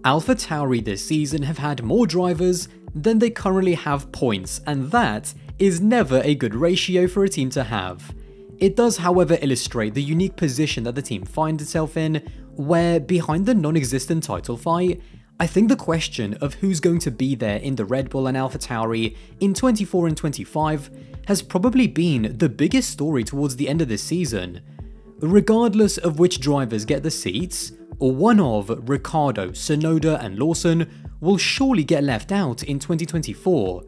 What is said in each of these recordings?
AlphaTauri this season have had more drivers than they currently have points, and that is never a good ratio for a team to have. It does, however, illustrate the unique position that the team finds itself in, where behind the non-existent title fight, I think the question of who's going to be there in the Red Bull and AlphaTauri in 24 and 25 has probably been the biggest story towards the end of this season. Regardless of which drivers get the seats, one of Ricciardo, Tsunoda and Lawson will surely get left out in 2024.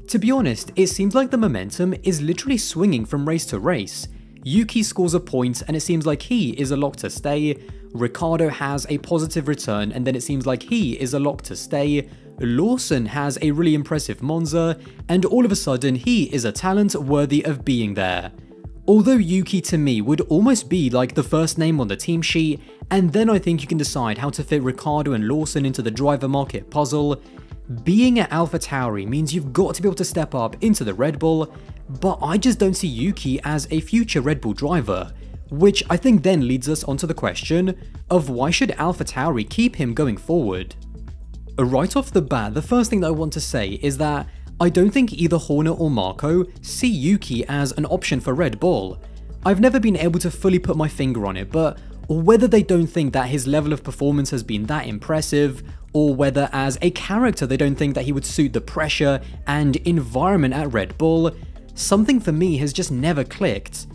To be honest, it seems like the momentum is literally swinging from race to race. Yuki scores a point and it seems like he is a lock to stay. Ricciardo has a positive return and then it seems like he is a lock to stay. Lawson has a really impressive Monza, and all of a sudden he is a talent worthy of being there. Although Yuki to me would almost be like the first name on the team sheet, and then I think you can decide how to fit Ricciardo and Lawson into the driver market puzzle, being at AlphaTauri means you've got to be able to step up into the Red Bull, but I just don't see Yuki as a future Red Bull driver, which I think then leads us onto the question of why should AlphaTauri keep him going forward? Right off the bat, the first thing that I want to say is that I don't think either Horner or Marco see Yuki as an option for Red Bull. I've never been able to fully put my finger on it, but whether they don't think that his level of performance has been that impressive, or whether as a character they don't think that he would suit the pressure and environment at Red Bull, something for me has just never clicked.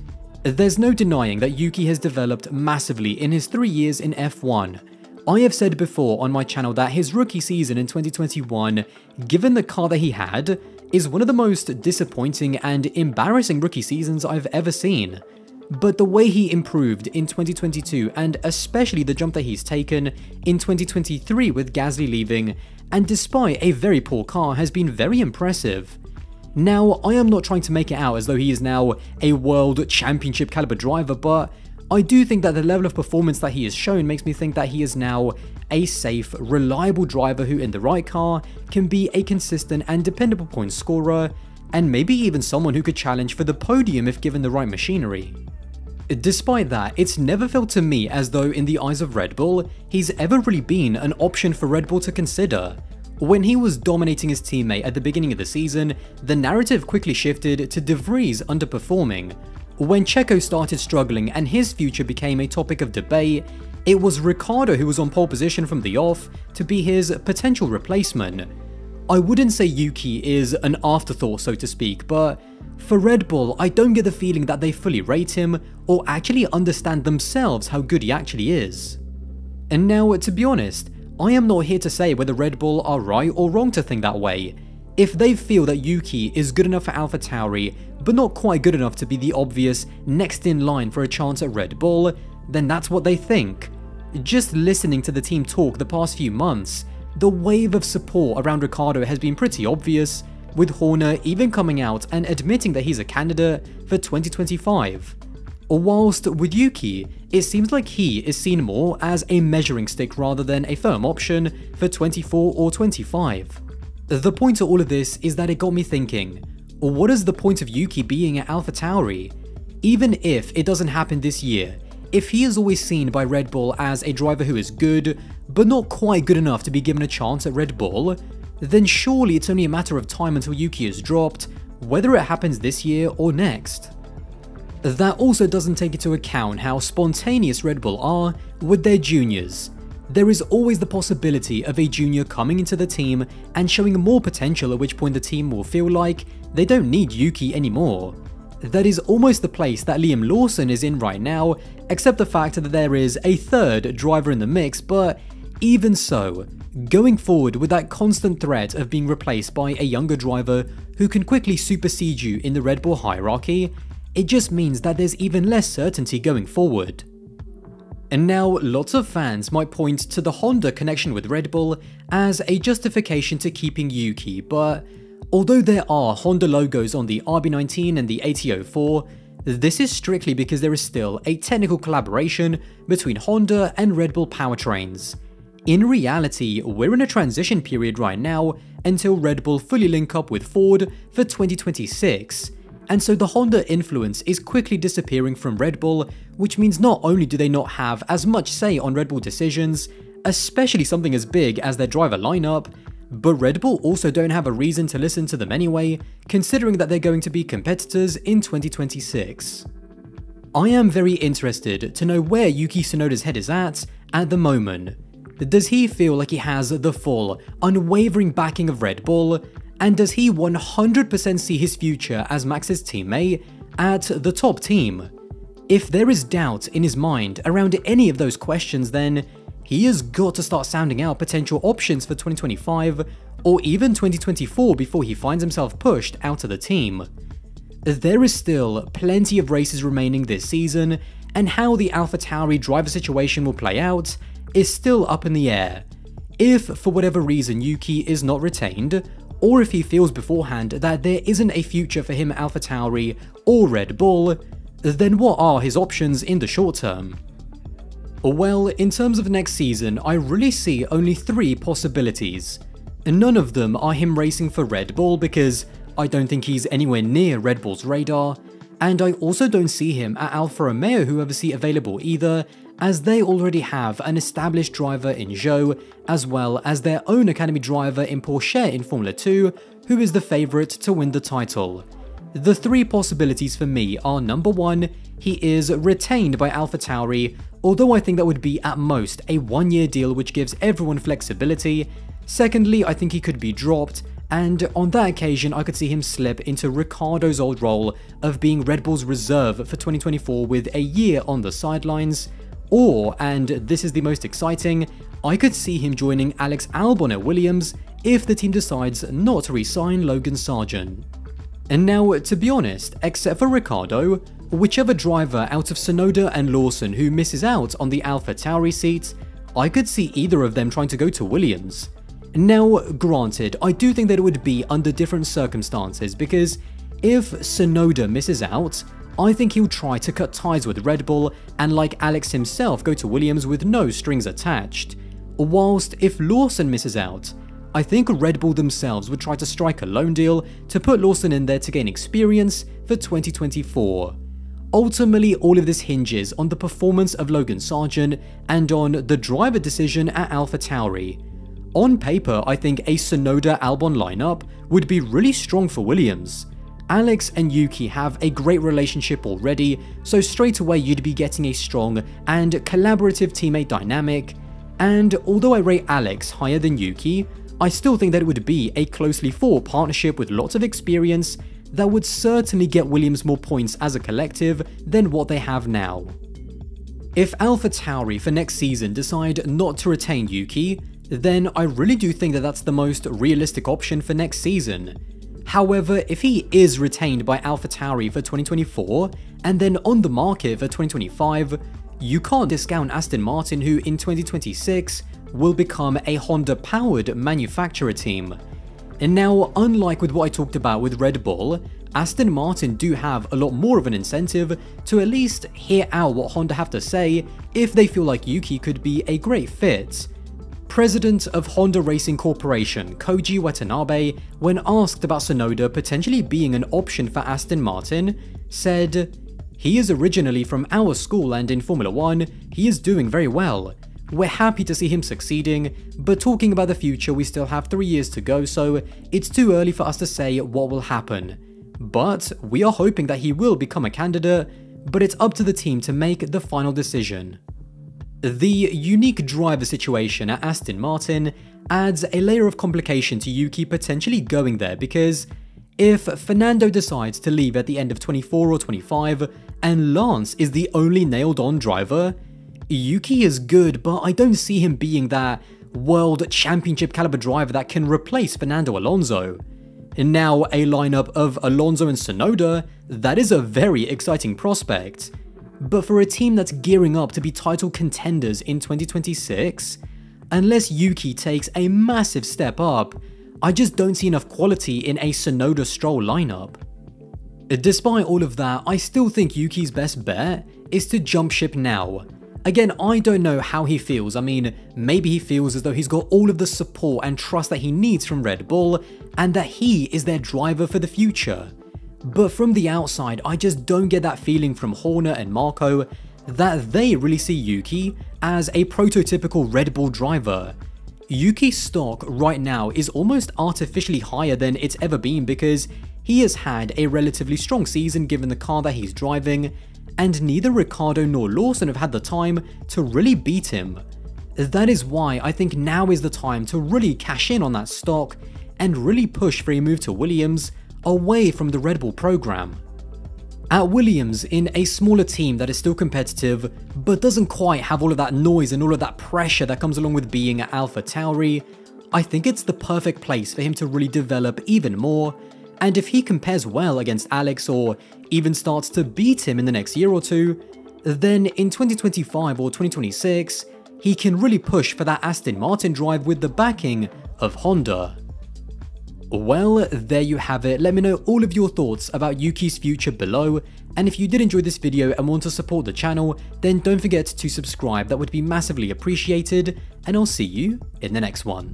There's no denying that Yuki has developed massively in his 3 years in F1. I have said before on my channel that his rookie season in 2021, given the car that he had, is one of the most disappointing and embarrassing rookie seasons I've ever seen. But the way he improved in 2022, and especially the jump that he's taken in 2023 with Gasly leaving, and despite a very poor car, has been very impressive. Now, I am not trying to make it out as though he is now a world championship caliber driver, but I do think that the level of performance that he has shown makes me think that he is now a safe, reliable driver who in the right car can be a consistent and dependable point scorer, and maybe even someone who could challenge for the podium if given the right machinery. Despite that, it's never felt to me as though in the eyes of Red Bull, he's ever really been an option for Red Bull to consider. When he was dominating his teammate at the beginning of the season, the narrative quickly shifted to De Vries underperforming. When Checo started struggling and his future became a topic of debate, it was Ricciardo who was on pole position from the off to be his potential replacement. I wouldn't say Yuki is an afterthought, so to speak, but for Red Bull, I don't get the feeling that they fully rate him or actually understand themselves how good he actually is. And now, to be honest, I am not here to say whether Red Bull are right or wrong to think that way. If they feel that Yuki is good enough for AlphaTauri, but not quite good enough to be the obvious next in line for a chance at Red Bull, then that's what they think. Just listening to the team talk the past few months, the wave of support around Ricciardo has been pretty obvious, with Horner even coming out and admitting that he's a candidate for 2025. Whilst with Yuki, it seems like he is seen more as a measuring stick rather than a firm option for 24 or 25. The point to all of this is that it got me thinking, what is the point of Yuki being at AlphaTauri? Even if it doesn't happen this year, if he is always seen by Red Bull as a driver who is good, but not quite good enough to be given a chance at Red Bull, then surely it's only a matter of time until Yuki is dropped, whether it happens this year or next. That also doesn't take into account how spontaneous Red Bull are with their juniors. There is always the possibility of a junior coming into the team and showing more potential, at which point the team will feel like they don't need Yuki anymore. That is almost the place that Liam Lawson is in right now, except the fact that there is a third driver in the mix, but even so, going forward with that constant threat of being replaced by a younger driver who can quickly supersede you in the Red Bull hierarchy, it just means that there's even less certainty going forward. And now, lots of fans might point to the Honda connection with Red Bull as a justification to keeping Yuki, but although there are Honda logos on the RB19 and the AT04, this is strictly because there is still a technical collaboration between Honda and Red Bull powertrains. In reality, we're in a transition period right now until Red Bull fully link up with Ford for 2026. And so the Honda influence is quickly disappearing from Red Bull, which means not only do they not have as much say on Red Bull decisions, especially something as big as their driver lineup, but Red Bull also don't have a reason to listen to them anyway, considering that they're going to be competitors in 2026. I am very interested to know where Yuki Tsunoda's head is at the moment. Does he feel like he has the full, unwavering backing of Red Bull, and does he 100% see his future as Max's teammate at the top team? If there is doubt in his mind around any of those questions, then he has got to start sounding out potential options for 2025 or even 2024 before he finds himself pushed out of the team. There is still plenty of races remaining this season, and how the AlphaTauri driver situation will play out is still up in the air. If for whatever reason Yuki is not retained, or if he feels beforehand that there isn't a future for him at AlphaTauri or Red Bull, then what are his options in the short term? Well, in terms of next season, I really see only 3 possibilities. None of them are him racing for Red Bull because I don't think he's anywhere near Red Bull's radar, and I also don't see him at Alfa Romeo whoever see available either, as they already have an established driver in Zhou, as well as their own academy driver in Porsche in Formula 2, who is the favourite to win the title. The 3 possibilities for me are: number 1, he is retained by AlphaTauri, although I think that would be at most a 1-year deal which gives everyone flexibility. Secondly, I think he could be dropped, and on that occasion I could see him slip into Ricciardo's old role of being Red Bull's reserve for 2024 with a year on the sidelines. Or, and this is the most exciting, I could see him joining Alex Albon at Williams if the team decides not to re-sign Logan Sargeant. And now, to be honest, except for Ricciardo, whichever driver out of Tsunoda and Lawson who misses out on the AlphaTauri seat, I could see either of them trying to go to Williams. Now, granted, I do think that it would be under different circumstances, because if Tsunoda misses out, I think he'll try to cut ties with Red Bull and, like Alex himself, go to Williams with no strings attached. Whilst if Lawson misses out, I think Red Bull themselves would try to strike a loan deal to put Lawson in there to gain experience for 2024. Ultimately, all of this hinges on the performance of Logan Sargeant and on the driver decision at AlphaTauri. On paper, I think a Tsunoda-Albon lineup would be really strong for Williams. Alex and Yuki have a great relationship already, so straight away you'd be getting a strong and collaborative teammate dynamic. And although I rate Alex higher than Yuki, I still think that it would be a closely fought partnership with lots of experience that would certainly get Williams more points as a collective than what they have now. If AlphaTauri for next season decide not to retain Yuki, then I really do think that that's the most realistic option for next season. However, if he is retained by AlphaTauri for 2024 and then on the market for 2025, you can't discount Aston Martin, who in 2026 will become a Honda-powered manufacturer team. And now, unlike with what I talked about with Red Bull, Aston Martin do have a lot more of an incentive to at least hear out what Honda have to say if they feel like Yuki could be a great fit. President of Honda Racing Corporation, Koji Watanabe, when asked about Tsunoda potentially being an option for Aston Martin, said, "He is originally from our school and in Formula 1, he is doing very well. We're happy to see him succeeding, but talking about the future, we still have 3 years to go, so it's too early for us to say what will happen. But we are hoping that he will become a candidate, but it's up to the team to make the final decision." The unique driver situation at Aston Martin adds a layer of complication to Yuki potentially going there, because if Fernando decides to leave at the end of 24 or 25 and Lance is the only nailed-on driver, Yuki is good, but I don't see him being that world championship caliber driver that can replace Fernando Alonso. And now a lineup of Alonso and Tsunoda, that is a very exciting prospect. But for a team that's gearing up to be title contenders in 2026, unless Yuki takes a massive step up, I just don't see enough quality in a Tsunoda-Stroll lineup. Despite all of that, I still think Yuki's best bet is to jump ship now. Again, I don't know how he feels. I mean, maybe he feels as though he's got all of the support and trust that he needs from Red Bull, and that he is their driver for the future. But from the outside, I just don't get that feeling from Horner and Marco that they really see Yuki as a prototypical Red Bull driver. Yuki's stock right now is almost artificially higher than it's ever been because he has had a relatively strong season given the car that he's driving, and neither Ricciardo nor Lawson have had the time to really beat him. That is why I think now is the time to really cash in on that stock and really push for a move to Williams away from the Red Bull program. At Williams, in a smaller team that is still competitive, but doesn't quite have all of that noise and all of that pressure that comes along with being at AlphaTauri, I think it's the perfect place for him to really develop even more, and if he compares well against Alex or even starts to beat him in the next year or two, then in 2025 or 2026, he can really push for that Aston Martin drive with the backing of Honda. Well, there you have it. Let me know all of your thoughts about Yuki's future below, and if you did enjoy this video and want to support the channel, then don't forget to subscribe, that would be massively appreciated, and I'll see you in the next one.